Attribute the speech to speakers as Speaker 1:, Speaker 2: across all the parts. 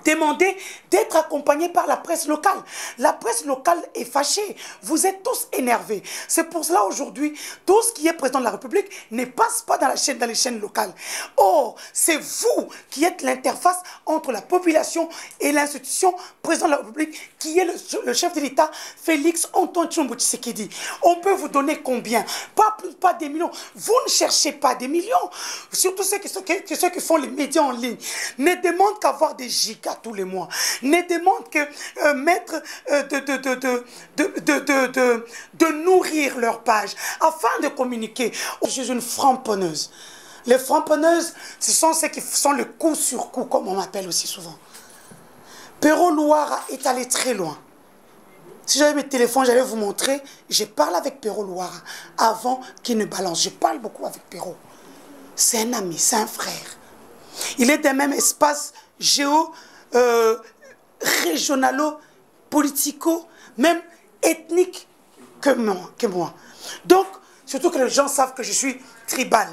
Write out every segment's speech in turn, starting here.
Speaker 1: demander d'être accompagné par la presse locale. La presse locale est fâchée. Vous êtes tous énervés. C'est pour cela aujourd'hui, tout ce qui est président de la République ne passe pas dans les chaînes locales. Or, c'est vous qui êtes l'interface entre la population et l'institution président de la République, qui est le chef de l'État, Félix Antoine Tshilombo Tshisekedi. On peut vous donner combien? Pas des millions. Vous ne cherchez pas des millions. Surtout ceux qui font les médias en ligne ne demandent qu'avoir des gigas tous les mois. Ne demandent que mettre de nourrir leur page afin de communiquer. Je suis une framponneuse. Les framponneuses, ce sont ceux qui sont le coup sur coup, comme on m'appelle aussi souvent. Pero Louara est allé très loin. Si j'avais mes téléphones, j'allais vous montrer. Je parle avec Pero Louara avant qu'il ne balance. Je parle beaucoup avec Pero. C'est un ami, c'est un frère. Il est des mêmes espaces régionalo, politico, même ethniques que moi. Donc, surtout que les gens savent que je suis tribal.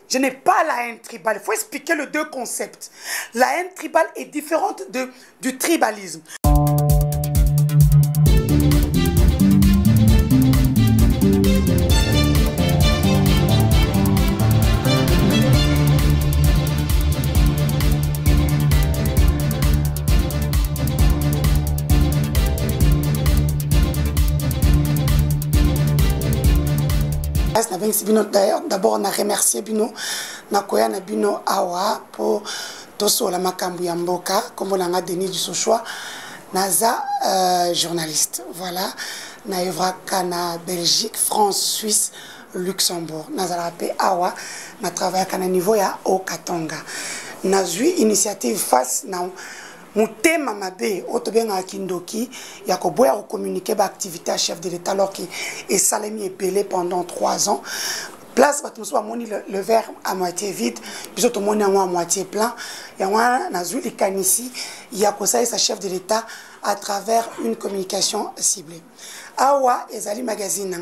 Speaker 1: Je n'ai pas la haine tribale. Il faut expliquer les deux concepts. La haine tribale est différente du tribalisme. D'abord, on a remercié Bino, Nakoya na Bino Awa pour Toso la Makambu Yamboka, comme on a Denis du Sochoa, Naza journaliste. Voilà, Naevra Kana Belgique, France, Suisse, Luxembourg. Naza la paix Awa, na travaillé à niveau ya Okatonga. Nazui initiative face na Moutema Mabe, Otobenga Kindoki, Yakoboya a communiqué l'activité à chef de l'État alors qu'il est salami et pelé pendant 3 ans. Place, le verre à moitié vide, puis tout le monde à moitié plein. Il y a un Kanisi, il y a sa chef de l'État à travers une communication ciblée. Awa et Zali Magazine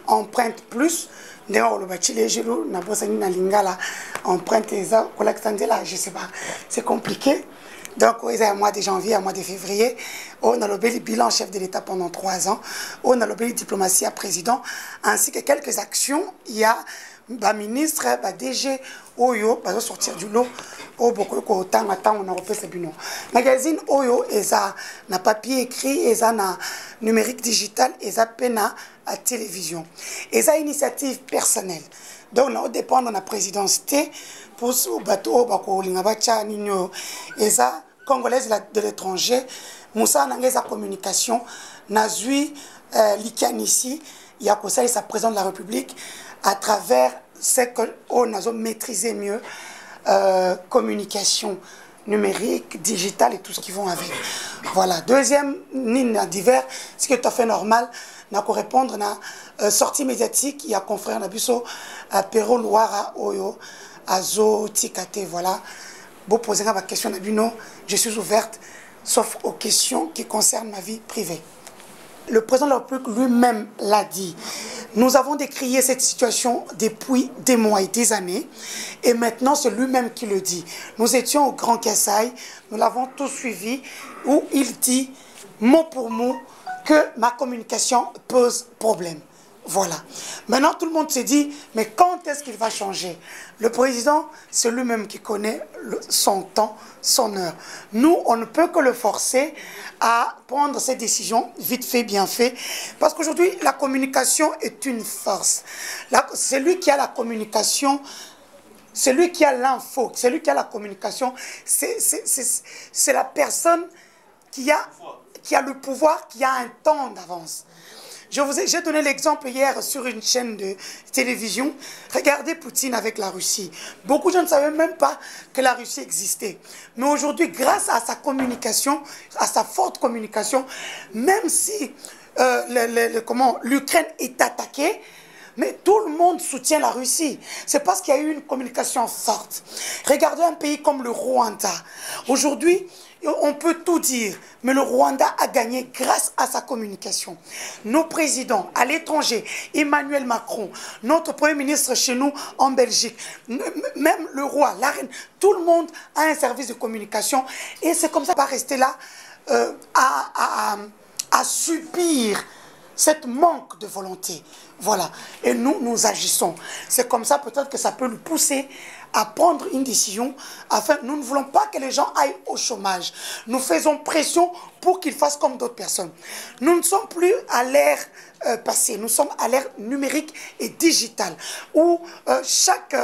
Speaker 1: emprunte plus. D'ailleurs, le bâtiment, emprunte les je sais pas, c'est compliqué. Donc, il y a un mois de janvier, un mois de février, on a le bilan chef de l'État pendant 3 ans, on a le diplomatie à président, ainsi que quelques actions. Il y a un ministre, un DG, Oyo, va sortir du lot, on a refait ce bilan. Magazine Oyo, ça n'a papier écrit, ça n'a numérique digital, ça peine à télévision. Et ça initiative personnelle. Donc, on dépend de la présidence pour ce bateau, et ça, Congolaise de l'étranger, Moussa Nangeza Communication, Nazui Likanisi, Yakosa et sa présidente de la République, à travers ce qu'on a maîtrisé mieux, communication numérique, digitale et tout ce qui vont avec. Voilà. Deuxième ligne divers, ce qui est tout à fait normal, n'a qu'à répondre à sortie médiatique, il y a confrère Nabuso, à Pero Louara Oyo, à Zo Tikate, voilà. Vous posez ma question à Bino, je suis ouverte, sauf aux questions qui concernent ma vie privée. Le président de la République lui-même l'a dit. Nous avons décrié cette situation depuis des mois et des années, et maintenant c'est lui-même qui le dit. Nous étions au Grand Kassai, nous l'avons tous suivi, où il dit, mot pour mot, que ma communication pose problème. Voilà. Maintenant, tout le monde se dit, mais quand est-ce qu'il va changer? Le président, c'est lui-même qui connaît son temps, son heure. Nous, on ne peut que le forcer à prendre ses décisions, vite fait, bien fait. Parce qu'aujourd'hui, la communication est une force. C'est lui qui a la communication, c'est lui qui a l'info, c'est lui qui a la communication. C'est la personne qui a le pouvoir, qui a un temps d'avance. J'ai donné l'exemple hier sur une chaîne de télévision. Regardez Poutine avec la Russie. Beaucoup de gens ne savaient même pas que la Russie existait. Mais aujourd'hui, grâce à sa communication, à sa forte communication, même si l'Ukraine est attaquée, Mais tout le monde soutient la Russie. C'est parce qu'il y a eu une communication forte. Regardez un pays comme le Rwanda. Aujourd'hui, on peut tout dire, mais le Rwanda a gagné grâce à sa communication. Nos présidents à l'étranger, Emmanuel Macron, notre Premier ministre chez nous en Belgique, même le roi, la reine, tout le monde a un service de communication. Et c'est comme ça qu'on va rester là à subir cette manque de volonté. Voilà. Et nous agissons. C'est comme ça peut-être que ça peut nous pousser à prendre une décision. Afin, nous ne voulons pas que les gens aillent au chômage. Nous faisons pression pour qu'ils fassent comme d'autres personnes. Nous ne sommes plus à l'ère passée. Nous sommes à l'ère numérique et digitale où chaque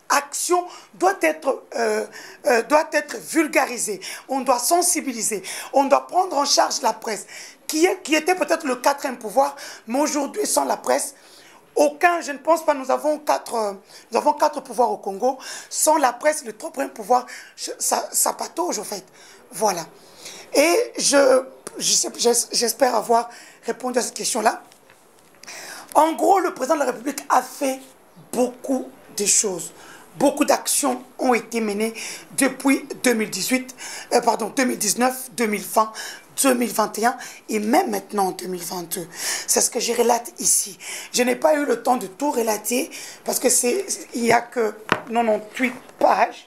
Speaker 1: action doit être vulgarisée. On doit sensibiliser. On doit prendre en charge la presse qui était peut-être le quatrième pouvoir, mais aujourd'hui, sans la presse, je ne pense pas, nous avons quatre pouvoirs au Congo. Sans la presse, le troisième pouvoir, ça patauge, au fait. Voilà. Et j'espère avoir répondu à cette question-là. En gros, le président de la République a fait beaucoup de choses. Beaucoup d'actions ont été menées depuis 2019, 2020, 2021 et même maintenant en 2022. C'est ce que je relate ici. Je n'ai pas eu le temps de tout relater parce que il n'y a que 98 pages,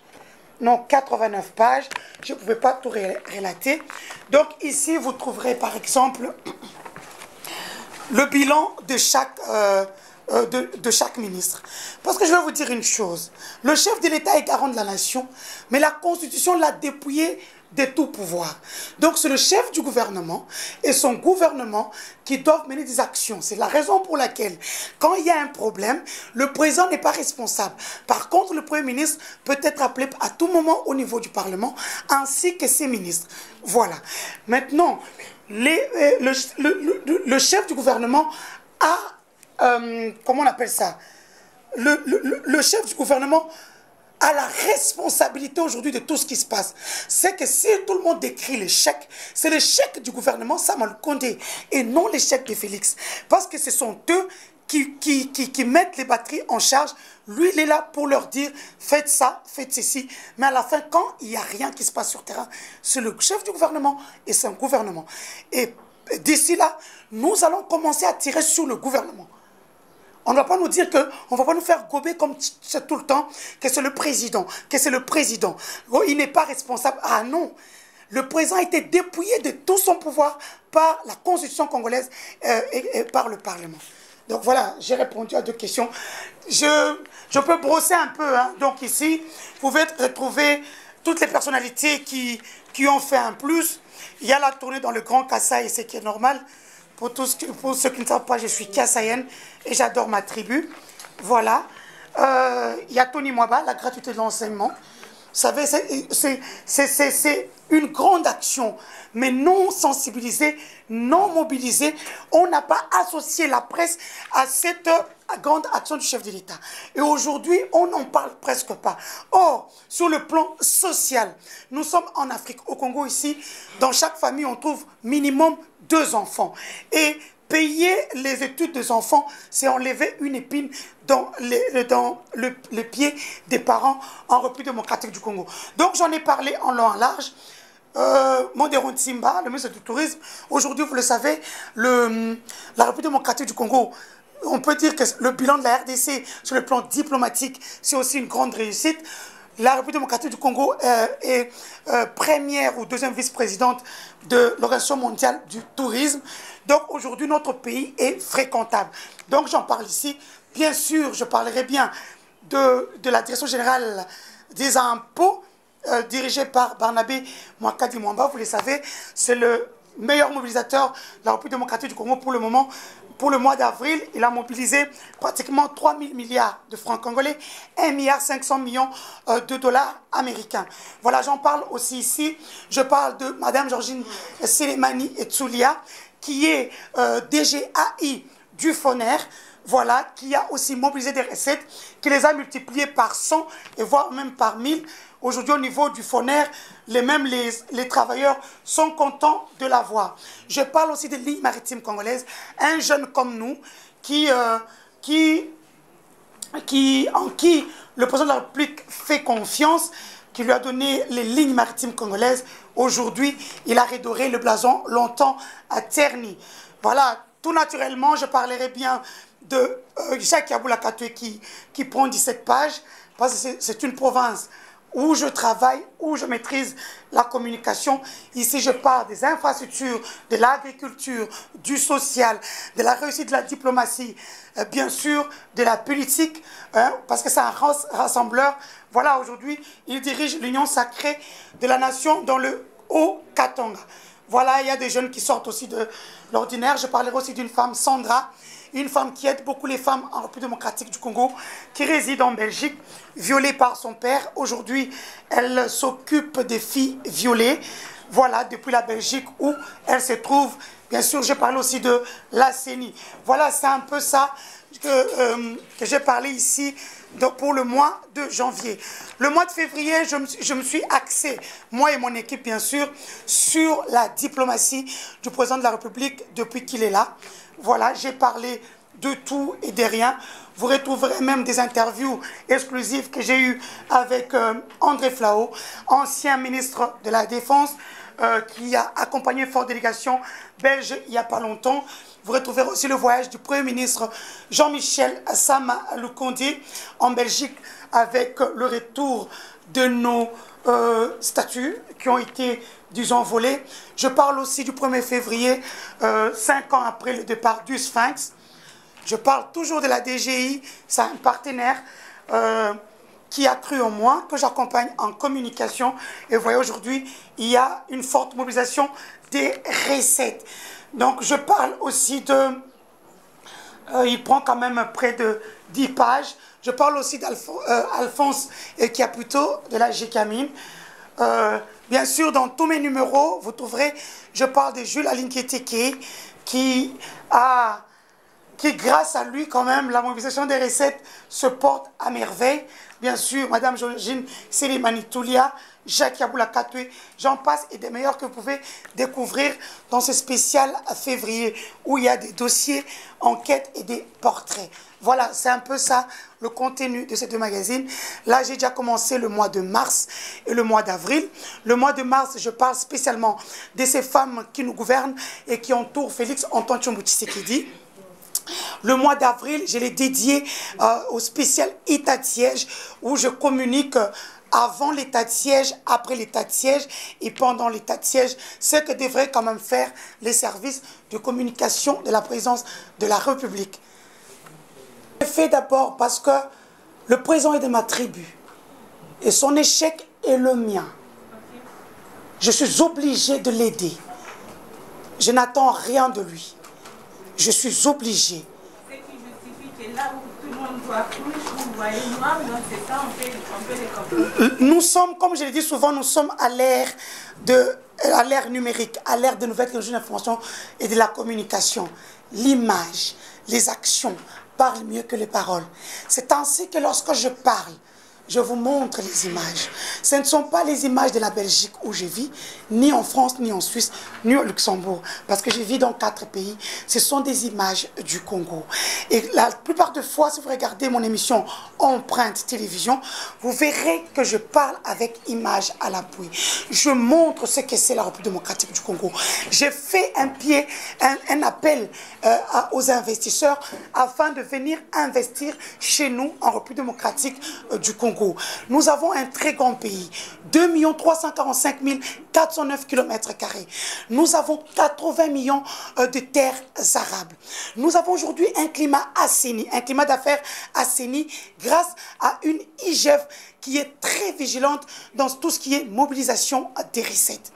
Speaker 1: non 89 pages. Je ne pouvais pas tout relater. Donc ici, vous trouverez par exemple le bilan de chaque ministre. Parce que je vais vous dire une chose. Le chef de l'État est garant de la nation, mais la Constitution l'a dépouillé de tout pouvoir. Donc c'est le chef du gouvernement et son gouvernement qui doivent mener des actions. C'est la raison pour laquelle, quand il y a un problème, le président n'est pas responsable. Par contre, le Premier ministre peut être appelé à tout moment au niveau du Parlement, ainsi que ses ministres. Voilà. Maintenant, le chef du gouvernement a comment on appelle ça? Le chef du gouvernement a la responsabilité aujourd'hui de tout ce qui se passe. C'est que si tout le monde décrit l'échec, c'est l'échec du gouvernement Sama Condé et non l'échec de Félix. Parce que ce sont eux qui mettent les batteries en charge. Lui, il est là pour leur dire faites ça, faites ceci. Mais à la fin, quand il n'y a rien qui se passe sur le terrain, c'est le chef du gouvernement et c'est un gouvernement. Et d'ici là, nous allons commencer à tirer sur le gouvernement. On ne va pas nous dire qu'on ne va pas nous faire gober comme c'est tout le temps, que c'est le président, que c'est le président. Oh, il n'est pas responsable. Ah non, le président a été dépouillé de tout son pouvoir par la Constitution congolaise et par le Parlement. Donc voilà, j'ai répondu à deux questions. Je peux brosser un peu. Hein. Donc ici, vous pouvez retrouver toutes les personnalités qui ont fait un plus. Il y a la tournée dans le Grand Kasaï, ce qui est normal. Pour ceux qui ne savent pas, je suis Kassaïenne et j'adore ma tribu. Voilà. Il y a Tony Mwaba, la gratuité de l'enseignement. Vous savez, c'est une grande action, mais non sensibilisée, non mobilisée. On n'a pas associé la presse à cette grande action du chef de l'État. Et aujourd'hui, on n'en parle presque pas. Or, sur le plan social, nous sommes en Afrique, au Congo ici, dans chaque famille, on trouve minimum 2 enfants. Et payer les études des enfants, c'est enlever une épine dans le pied des parents en République démocratique du Congo. Donc j'en ai parlé en long et en large. Monderon Tsimba, le ministre du Tourisme, aujourd'hui, vous le savez, la République démocratique du Congo, on peut dire que le bilan de la RDC sur le plan diplomatique, c'est aussi une grande réussite. La République démocratique du Congo est première ou deuxième vice-présidente de l'Organisation mondiale du tourisme. Donc aujourd'hui, notre pays est fréquentable. Donc j'en parle ici. Bien sûr, je parlerai bien de la Direction générale des impôts, dirigée par Barnabé Mwakadi Mwamba. Vous le savez, c'est le meilleur mobilisateur de la République démocratique du Congo pour le moment. Pour le mois d'avril, il a mobilisé pratiquement 3 000 milliards de francs congolais, 1,5 milliard de dollars américains. Voilà, j'en parle aussi ici. Je parle de Mme Georgine Selemani Etsoulia, qui est DGAI du FONER, voilà, qui a aussi mobilisé des recettes, qui les a multipliées par 100 et voire même par 1000. Aujourd'hui, au niveau du FONER, les travailleurs sont contents de l'avoir. Je parle aussi des lignes maritimes congolaises. Un jeune comme nous qui en qui le président de la République fait confiance, qui lui a donné les lignes maritimes congolaises. Aujourd'hui, il a redoré le blason longtemps à terni. Voilà, tout naturellement, je parlerai bien de Jacques Yaboula Katoué qui prend 17 pages, parce que c'est une province où je travaille, où je maîtrise la communication. Ici, je parle des infrastructures, de l'agriculture, du social, de la réussite de la diplomatie, bien sûr, de la politique, parce que c'est un rassembleur. Voilà, aujourd'hui, il dirige l'Union sacrée de la nation dans le Haut-Katanga. Voilà, il y a des jeunes qui sortent aussi de l'ordinaire. Je parlerai aussi d'une femme, Sandra, une femme qui aide beaucoup les femmes en République démocratique du Congo, qui réside en Belgique, violée par son père. Aujourd'hui, elle s'occupe des filles violées. Voilà, depuis la Belgique où elle se trouve. Bien sûr, je parle aussi de la CENI. Voilà, c'est un peu ça que j'ai parlé ici pour le mois de janvier. Le mois de février, je me suis axé, moi et mon équipe bien sûr, sur la diplomatie du président de la République depuis qu'il est là. Voilà, j'ai parlé de tout et de rien. Vous retrouverez même des interviews exclusives que j'ai eues avec André Flao, ancien ministre de la Défense, qui a accompagné une forte délégation belge il n'y a pas longtemps. Vous retrouverez aussi le voyage du Premier ministre Jean-Michel Sama Lukondi en Belgique avec le retour de nos statuts qui ont été, disons, volés. Je parle aussi du 1er février, 5 ans après le départ du Sphinx. Je parle toujours de la DGI, c'est un partenaire qui a cru en moi, que j'accompagne en communication. Et vous voyez, aujourd'hui, il y a une forte mobilisation des recettes. Donc, je parle aussi de... il prend quand même près de 10 pages. Je parle aussi d'Alphonse Kiaputo, de la GKMIM. Bien sûr, dans tous mes numéros, vous trouverez, je parle de Jules Alinketeke, qui, grâce à lui, quand même, la mobilisation des recettes se porte à merveille. Bien sûr, Madame Georgine Selimani Toulia, Jacques Yaboula Katoué, j'en passe, et des meilleurs que vous pouvez découvrir dans ce spécial à février, où il y a des dossiers, enquêtes et des portraits. Voilà, c'est un peu ça, le contenu de ces deux magazines. Là, j'ai déjà commencé le mois de mars et le mois d'avril. Le mois de mars, je parle spécialement de ces femmes qui nous gouvernent et qui entourent Félix Antoine Tshombo Tshisekedi. Le mois d'avril, je l'ai dédié au spécial état de siège, où je communique avant l'état de siège, après l'état de siège et pendant l'état de siège, ce que devraient quand même faire les services de communication de la présidence de la République. Je l'ai fait d'abord parce que le président est de ma tribu et son échec est le mien. Je suis obligé de l'aider. Je n'attends rien de lui. Je suis obligé.
Speaker 2: Ce qui justifie que là où tout le monde voit rouge, vous voyez noir, dans ce cas, on peut les comprendre.
Speaker 1: Nous sommes, comme je l'ai dit souvent, nous sommes à l'ère numérique, à l'ère de nouvelles technologies de l'information et de la communication. L'image, les actions parlent mieux que les paroles. C'est ainsi que lorsque je parle, je vous montre les images. Ce ne sont pas les images de la Belgique où je vis, ni en France, ni en Suisse, ni au Luxembourg, parce que je vis dans 4 pays. Ce sont des images du Congo. Et la plupart des fois, si vous regardez mon émission Empreinte Télévision, vous verrez que je parle avec images à l'appui. Je montre ce que c'est la République démocratique du Congo. J'ai fait un appel aux investisseurs afin de venir investir chez nous en République démocratique du Congo. Nous avons un très grand pays, 2 345 409 km². Nous avons 80 millions de terres arables. Nous avons aujourd'hui un climat assaini, un climat d'affaires assaini grâce à une IGF qui est très vigilante dans tout ce qui est mobilisation des recettes.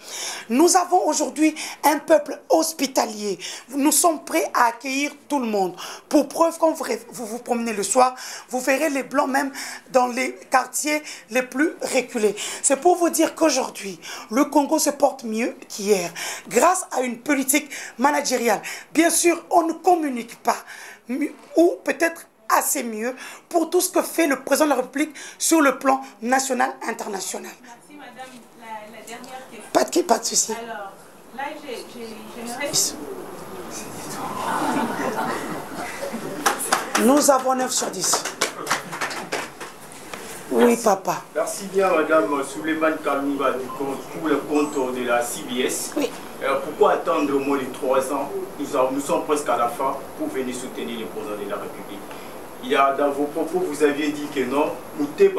Speaker 1: Nous avons aujourd'hui un peuple hospitalier. Nous sommes prêts à accueillir tout le monde. Pour preuve, quand vous vous promenez le soir, vous verrez les blancs même dans les quartiers les plus reculés. C'est pour vous dire qu'aujourd'hui, le Congo se porte mieux qu'hier, grâce à une politique managériale. Bien sûr, on ne communique pas, ou peut-être assez mieux pour tout ce que fait le président de la République sur le plan national, international.
Speaker 2: Merci madame. La dernière question.
Speaker 1: Pas de souci.
Speaker 2: Alors, là j'aimerais...
Speaker 1: Nous avons 9 sur 10. Oui, papa.
Speaker 3: Merci bien, Madame Souleymane Kalunga, pour le compte de la CBS.
Speaker 1: Oui.
Speaker 3: Pourquoi attendre moins de 3 ans? Nous sommes presque à la fin pour venir soutenir le président de la République. Il y a, dans vos propos, vous aviez dit que non, nous sommes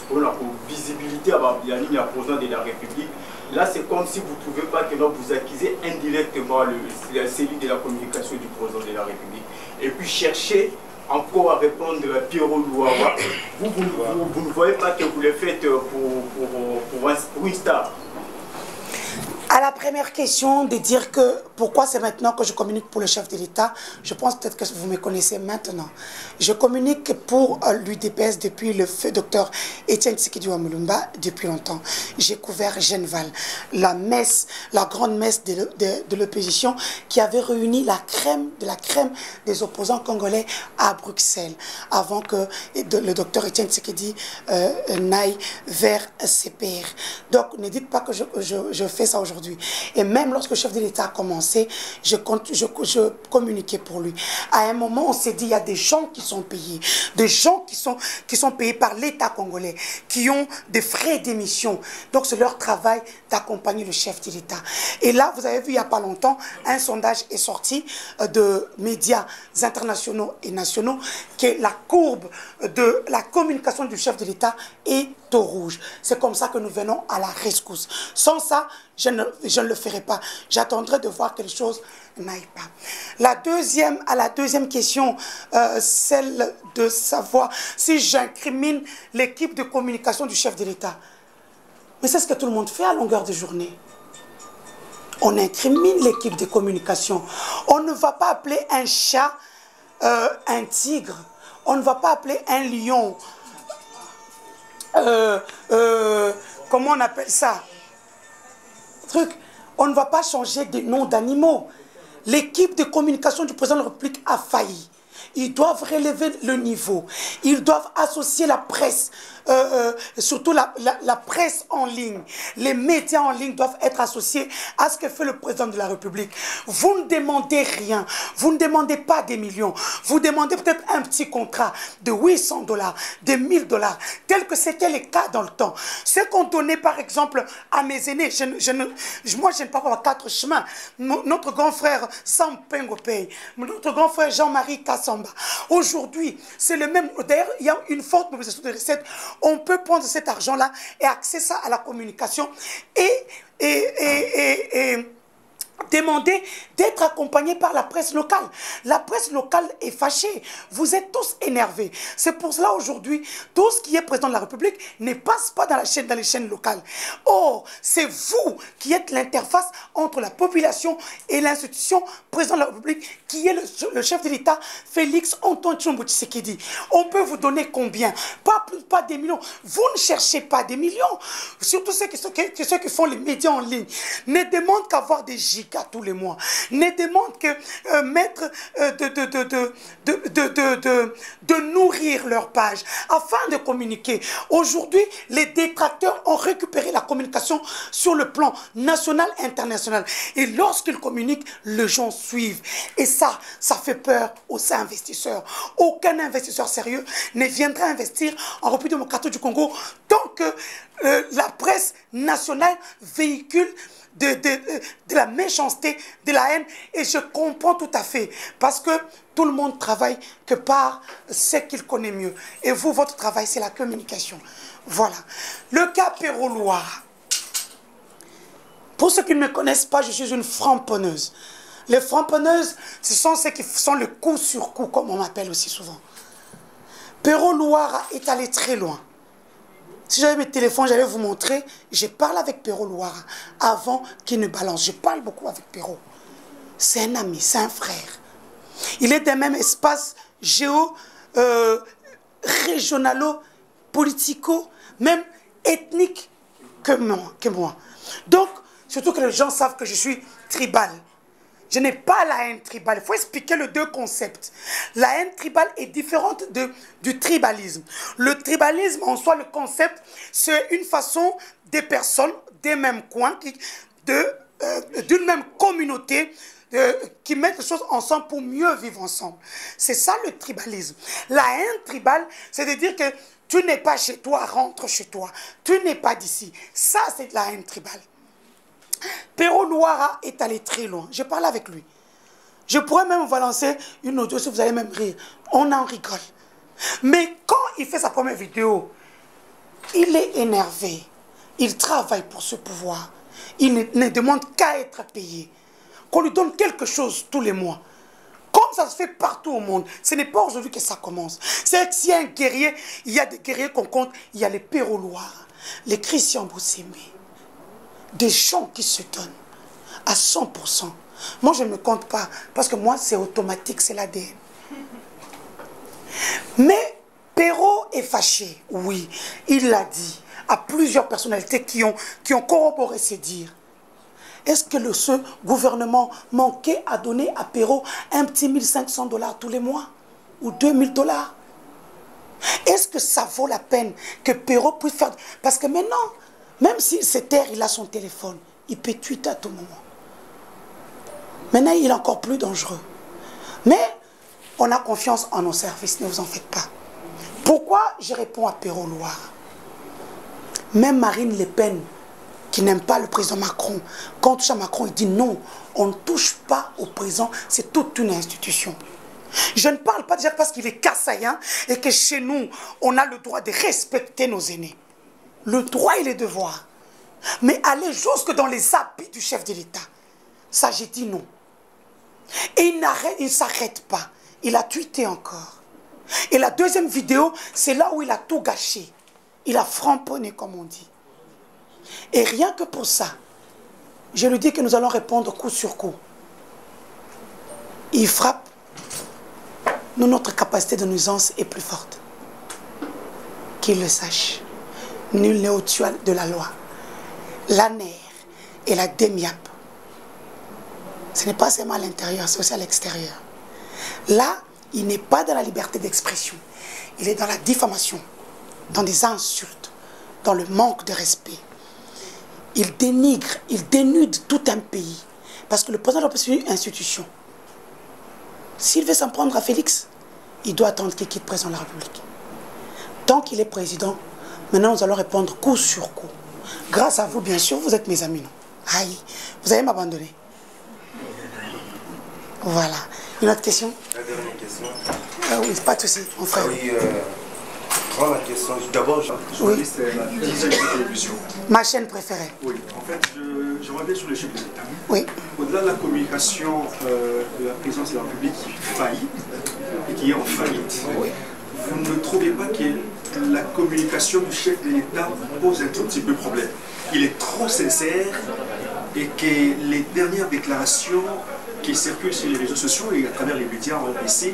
Speaker 3: pour la visibilité du président de la République. Là, c'est comme si vous ne trouvez pas que non, vous accusez indirectement celui de la communication du président de la République. Et puis cherchez encore à répondre à Pierrot Louara. Vous ne voyez pas que vous le faites pour une star.
Speaker 1: À la première question de dire que pourquoi c'est maintenant que je communique pour le chef de l'État, je pense peut-être que vous me connaissez maintenant. Je communique pour l'UDPS depuis le feu docteur Étienne Tshisekedi Mulumba depuis longtemps. J'ai couvert Genval, la messe, la grande messe de l'opposition qui avait réuni la crème de la crème des opposants congolais à Bruxelles avant que le docteur Étienne Tshisekedi n'aille vers CPR. Donc ne dites pas que je fais ça aujourd'hui. Et même lorsque le chef de l'État a commencé, je communiquais pour lui. À un moment, on s'est dit, il y a des gens qui sont payés, des gens qui sont payés par l'État congolais, qui ont des frais d'émission. Donc c'est leur travail d'accompagner le chef de l'État. Et là, vous avez vu il n'y a pas longtemps, un sondage est sorti de médias internationaux et nationaux, que la courbe de la communication du chef de l'État est au rouge. C'est comme ça que nous venons à la rescousse. Sans ça, je ne le ferai pas. J'attendrai de voir que les choses n'aillent pas. À la deuxième question, celle de savoir si j'incrimine l'équipe de communication du chef de l'État. Mais c'est ce que tout le monde fait à longueur de journée. On incrimine l'équipe de communication. On ne va pas appeler un chat un tigre. On ne va pas appeler un lion comment on appelle ça? On ne va pas changer de nom d'animaux. L'équipe de communication du président de la République a failli. Ils doivent relever le niveau. Ils doivent associer la presse, surtout la presse en ligne. Les médias en ligne doivent être associés à ce que fait le président de la République. Vous ne demandez rien. Vous ne demandez pas des millions. Vous demandez peut-être un petit contrat de 800 $, de 1000 $, tel que c'était le cas dans le temps. Ce qu'on donnait par exemple à mes aînés, moi je ne parle pas à 4 chemins. Notre grand frère Sam Pengopei, notre grand frère Jean-Marie Kassamba. Aujourd'hui, c'est le même. D'ailleurs, il y a une forte mobilisation de recettes. On peut prendre cet argent-là et accéder ça à la communication et demander d'être accompagné par la presse locale. La presse locale est fâchée. Vous êtes tous énervés. C'est pour cela aujourd'hui, tout ce qui est président de la République ne passe pas dans les chaînes locales. Or, c'est vous qui êtes l'interface entre la population et l'institution président de la République, qui est le chef de l'État, Félix Antoine Tshilombo Tshisekedi. On peut vous donner combien? Pas des millions. Vous ne cherchez pas des millions. Surtout ceux qui font les médias en ligne ne demandent qu'avoir des gigas tous les mois, ne demandent que de nourrir leur page afin de communiquer. Aujourd'hui, les détracteurs ont récupéré la communication sur le plan national et international. Et lorsqu'ils communiquent, les gens suivent. Et ça fait peur aux investisseurs. Aucun investisseur sérieux ne viendra investir en République démocratique du Congo tant que la presse nationale véhicule de la méchanceté, de la haine. Et je comprends tout à fait, parce que tout le monde travaille que par ce qu'il connaît mieux. Et vous, votre travail, c'est la communication. Voilà. Le cas Pierrot Louara. Pour ceux qui ne me connaissent pas, je suis une framponneuse. Les framponneuses, ce sont ceux qui font le coup sur coup, comme on m'appelle aussi souvent. Pierrot Louara est allé très loin. Si j'avais mes téléphones, j'allais vous montrer. Je parle avec Pierrot Louara avant qu'il ne balance. Je parle beaucoup avec Pierrot. C'est un ami, c'est un frère. Il est des mêmes espaces régionalo, politico, même ethnique que moi. Donc, surtout que les gens savent que je suis tribal. Je n'ai pas la haine tribale. Il faut expliquer les deux concepts. La haine tribale est différente du tribalisme. Le tribalisme, en soi, le concept, c'est une façon des personnes des mêmes coins, d'une même communauté, qui mettent les choses ensemble pour mieux vivre ensemble. C'est ça le tribalisme. La haine tribale, c'est de dire que Tu n'es pas chez toi, rentre chez toi. Tu n'es pas d'ici. Ça, c'est de la haine tribale. Pero Louara est allé très loin. Je parle avec lui. Je pourrais même vous balancer une audio si vous allez même rire. On en rigole. Mais quand il fait sa première vidéo, il est énervé. Il travaille pour ce pouvoir. Il ne demande qu'à être payé. Qu'on lui donne quelque chose tous les mois. Comme ça se fait partout au monde. Ce n'est pas aujourd'hui que ça commence. C'est que s'il y a un guerrier, il y a des guerriers qu'on compte. Il y a les Pero Louara, les Christian Bousseme. Des gens qui se donnent à 100%. Moi, je ne me compte pas. Parce que moi, c'est automatique, c'est l'ADN. Mais Pero est fâché, oui, il l'a dit à plusieurs personnalités qui ont corroboré ses dires. Est-ce que ce gouvernement manquait à donner à Pero un petit 1500 $ tous les mois ou 2000 $? Est-ce que ça vaut la peine que Pero puisse faire... Parce que maintenant, même s'il se terre, il a son téléphone, il peut tweeter à tout moment. Maintenant, il est encore plus dangereux. Mais on a confiance en nos services, ne vous en faites pas. Pourquoi je réponds à Pero Louara? Même Marine Le Pen, qui n'aime pas le président Macron, quand on touche à Macron, il dit non, on ne touche pas au président, c'est toute une institution. Je ne parle pas déjà parce qu'il est kassaïen et que chez nous, on a le droit de respecter nos aînés. Le droit et les devoirs. Mais aller jusque dans les habits du chef de l'État, ça j'ai dit non. Et il ne s'arrête pas. Il a tweeté encore. Et la deuxième vidéo, c'est là où il a tout gâché. Il a framponné, comme on dit. Et rien que pour ça, je lui dis que nous allons répondre coup sur coup. Il frappe. Nous, notre capacité de nuisance est plus forte. Qu'il le sache. Nul n'est au-dessus de la loi. L'ANER et la DEMIAP, ce n'est pas seulement à l'intérieur, c'est aussi à l'extérieur. Là, il n'est pas dans la liberté d'expression. Il est dans la diffamation, dans des insultes, dans le manque de respect. Il dénigre, il dénude tout un pays. Parce que le président de une institution. S'il veut s'en prendre à Félix, il doit attendre qu'il quitte le président de la République. Tant qu'il est président, maintenant nous allons répondre coup sur coup. Grâce à vous, bien sûr, vous êtes mes amis, non? Aïe, vous allez m'abandonner. Voilà. Une autre question?
Speaker 4: La dernière question.
Speaker 1: Oui, pas de souci, mon frère.
Speaker 4: Oui, voilà la question. D'abord,
Speaker 5: journaliste de la 10e télévision.
Speaker 1: Ma chaîne préférée.
Speaker 5: Oui, en fait, je reviens sur le chef de l'État.
Speaker 1: Oui.
Speaker 5: Au-delà de la communication de la présidence de la République qui faillit et qui est en faillite, oui, vous ne trouvez pas que la communication du chef de l'État pose un tout petit peu problème? Il est trop sincère et que les dernières déclarations qui circulent sur les réseaux sociaux et à travers les médias en RDC,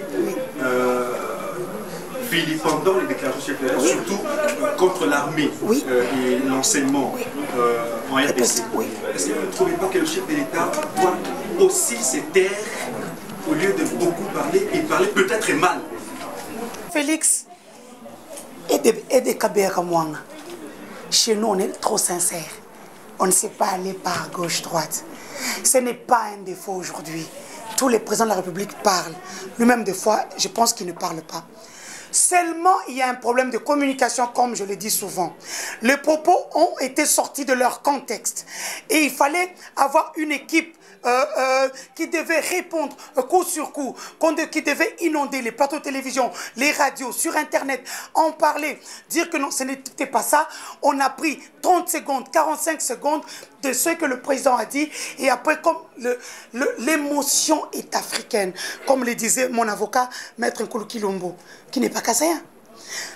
Speaker 5: vilipendant les déclarations du chef de l'État, surtout contre l'armée et l'enseignement en RDC. Est-ce que vous ne trouvez pas que le chef de l'État doit aussi se taire au lieu de beaucoup parler et parler peut-être mal?
Speaker 1: Félix et des Kabera Mwanga. Chez nous, on est trop sincère. On ne sait pas aller par gauche-droite. Ce n'est pas un défaut aujourd'hui. Tous les présidents de la République parlent. Lui-même, des fois, je pense qu'il ne parle pas. Seulement, il y a un problème de communication, comme je le dis souvent. Les propos ont été sortis de leur contexte. Et il fallait avoir une équipe qui devait répondre coup sur coup, qui devait inonder les plateaux de télévision, les radios, sur Internet, en parler, dire que non, ce n'était pas ça. On a pris 30 secondes, 45 secondes de ce que le président a dit. Et après, comme l'émotion est africaine, comme le disait mon avocat, Maître Nkulu Kilombo, qui n'est pas kassaïen.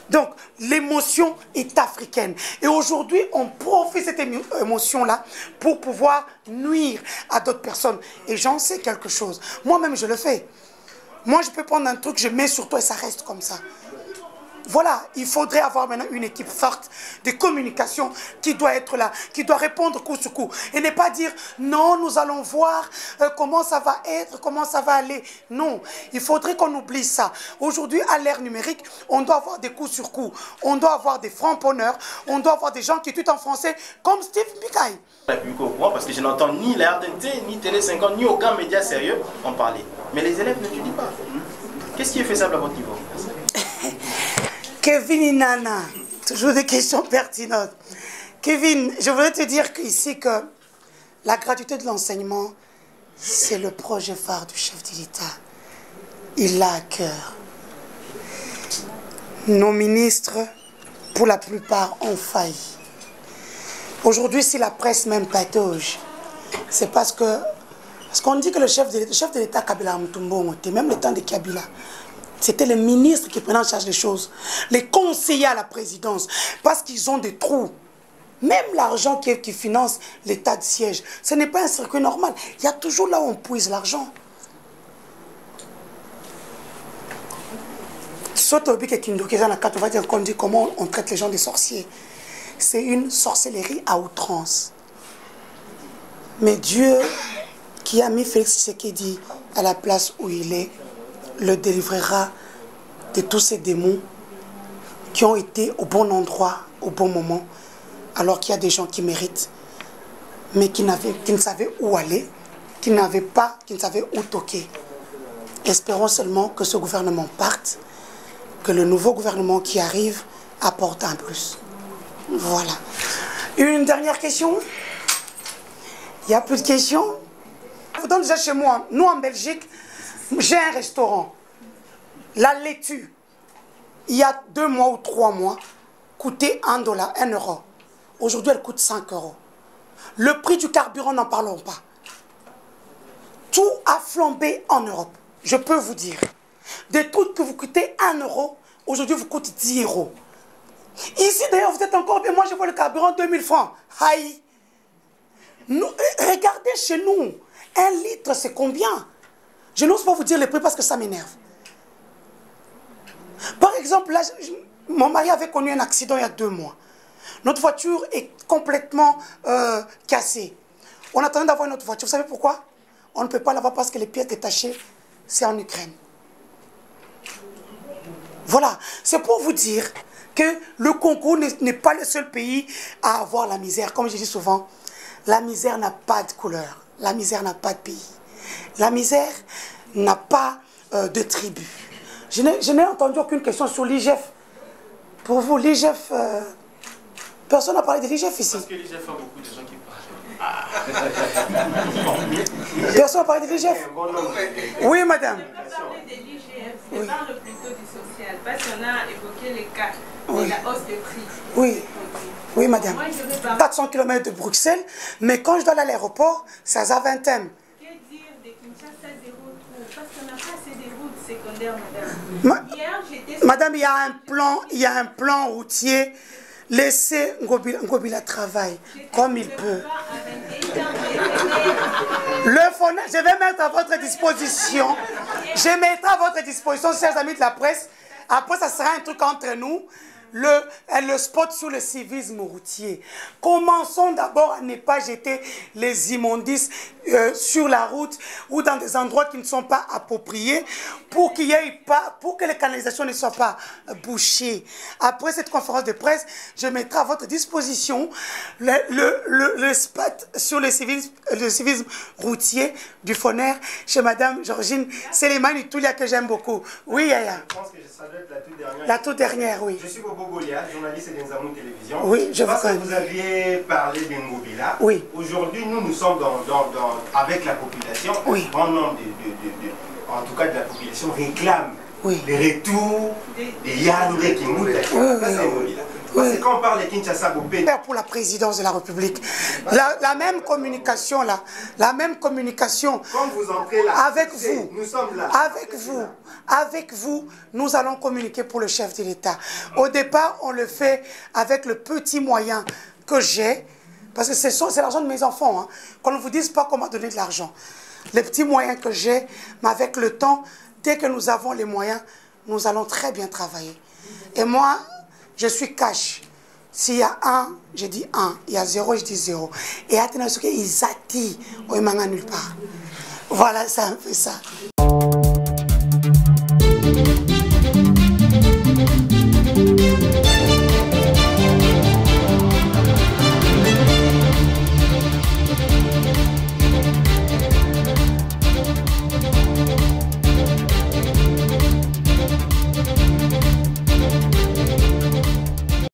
Speaker 1: Donc, l'émotion est africaine. Et aujourd'hui, on profite de cette émotion-là pour pouvoir nuire à d'autres personnes. Et j'en sais quelque chose. Moi-même, je le fais. Moi, je peux prendre un truc, je mets sur toi et ça reste comme ça. Voilà, il faudrait avoir maintenant une équipe forte de communication qui doit être là, qui doit répondre coup sur coup. Et ne pas dire, non, nous allons voir comment ça va être, comment ça va aller. Non, il faudrait qu'on oublie ça. Aujourd'hui, à l'ère numérique, on doit avoir des coups sur coups. On doit avoir des framponneurs, on doit avoir des gens qui tweetent en français comme Steve Mikaï.
Speaker 6: Parce que je n'entends ni la RDT, ni Télé 50, ni aucun média sérieux en parler. Mais les élèves ne t'étudient pas. Qu'est-ce qui est faisable à votre niveau?
Speaker 1: Kevin Inana, toujours des questions pertinentes. Kevin, je voudrais te dire ici que la gratuité de l'enseignement, c'est le projet phare du chef de l'État. Il l'a à cœur. Nos ministres, pour la plupart, ont failli. Aujourd'hui, si la presse même patauge, c'est parce qu'on dit que le chef de l'État Kabila Mutombo, même le temps de Kabila, c'était les ministres qui prenaient en charge les choses, les conseillers à la présidence, parce qu'ils ont des trous. Même l'argent qui finance l'état de siège, ce n'est pas un circuit normal. Il y a toujours là où on puise l'argent. On va dire qu'on dit comment on traite les gens des sorciers. C'est une sorcellerie à outrance. Mais Dieu, qui a mis Félix Tshisekedi à la place où il est, le délivrera de tous ces démons qui ont été au bon endroit, au bon moment, alors qu'il y a des gens qui méritent, mais qui ne savaient où aller, qui ne savaient où toquer. Espérons seulement que ce gouvernement parte, que le nouveau gouvernement qui arrive apporte un plus. Voilà. Une dernière question? Il n'y a plus de questions? Donc déjà chez moi, nous en Belgique, j'ai un restaurant. La laitue, il y a 2 mois ou 3 mois, coûtait $1, 1 euro. Aujourd'hui, elle coûte 5 euros. Le prix du carburant, n'en parlons pas. Tout a flambé en Europe, je peux vous dire. Des trucs que vous coûtez 1 euro, aujourd'hui vous coûtent 10 euros. Ici d'ailleurs, vous êtes encore bien. Moi, je vois le carburant 2000 francs. Aïe! Regardez chez nous, 1 litre, c'est combien? Je n'ose pas vous dire les prix parce que ça m'énerve. Par exemple, là, mon mari avait connu un accident il y a 2 mois. Notre voiture est complètement cassée. On attendait d'avoir une autre voiture. Vous savez pourquoi? On ne peut pas l'avoir parce que les pièces détachées, c'est en Ukraine. Voilà, c'est pour vous dire que le Congo n'est pas le seul pays à avoir la misère. Comme je dis souvent, la misère n'a pas de couleur. La misère n'a pas de pays. La misère n'a pas de tribu. Je n'ai entendu aucune question sur l'IGF. Pour vous, l'IGF... personne n'a parlé de l'IGF ici.
Speaker 6: Parce que l'IGF a beaucoup de gens qui parlent.
Speaker 1: Personne n'a parlé de l'IGF. Oui, madame.
Speaker 2: Je ne vais pas parler de l'IGF, je parle plutôt du social. Parce qu'on a évoqué les cas de la hausse des prix.
Speaker 1: Oui. Oui, madame.
Speaker 2: Moi, je vais parler...
Speaker 1: 400 km de Bruxelles, mais quand je dois aller à l'aéroport, c'est à Zaventem.
Speaker 2: Que dire de Kinshasa 0 trou? Parce qu'on n'a pas assez de routes secondaires, madame. Hier, j'étais...
Speaker 1: Madame, il y a un plan routier. Laissez Ngobila travailler comme il peut. Le FONER, je vais mettre à votre disposition. Je mettrai à votre disposition, chers amis de la presse. Après, ça sera un truc entre nous. Le spot sur le civisme routier. Commençons d'abord à ne pas jeter les immondices sur la route ou dans des endroits qui ne sont pas appropriés pour qu'il y ait pas, pour que les canalisations ne soient pas bouchées. Après cette conférence de presse, je mettrai à votre disposition le spot sur le civisme routier du FONER chez Madame Georgine Selemani Toulia que j'aime beaucoup. Oui, Yaya.
Speaker 4: Je pense que ça doit être la toute dernière.
Speaker 1: La toute dernière, oui.
Speaker 4: Je suis Bobo Goliath, journaliste d'Enzamou Télévision.
Speaker 1: Oui, je vous connais.
Speaker 4: Vous aviez parlé de Ngobila.
Speaker 1: Oui.
Speaker 4: Aujourd'hui, nous sommes avec la population.
Speaker 1: Oui.
Speaker 4: Grand nombre en tout cas de la population réclame le retour des Yandé qui moutent. Ça, c'est Ngobila. Parce que quand on parle de Kinshasa Bopé...
Speaker 1: Pour la présidence de la République, la même communication là, la même communication.
Speaker 4: Quand vous entrez là,
Speaker 1: avec vous,
Speaker 4: nous sommes là.
Speaker 1: Avec vous, nous allons communiquer pour le chef de l'État. Au départ, on le fait avec le petit moyen que j'ai, parce que c'est l'argent de mes enfants. Hein. Qu'on ne vous dise pas comment donner de l'argent. Les petits moyens que j'ai, mais avec le temps, dès que nous avons les moyens, nous allons très bien travailler. Et moi, je suis cash. S'il y a 1, je dis 1. Il y a 0, je dis 0. Et attendez, ils attirent, ils ne nulle part. Voilà, c'est un peu ça.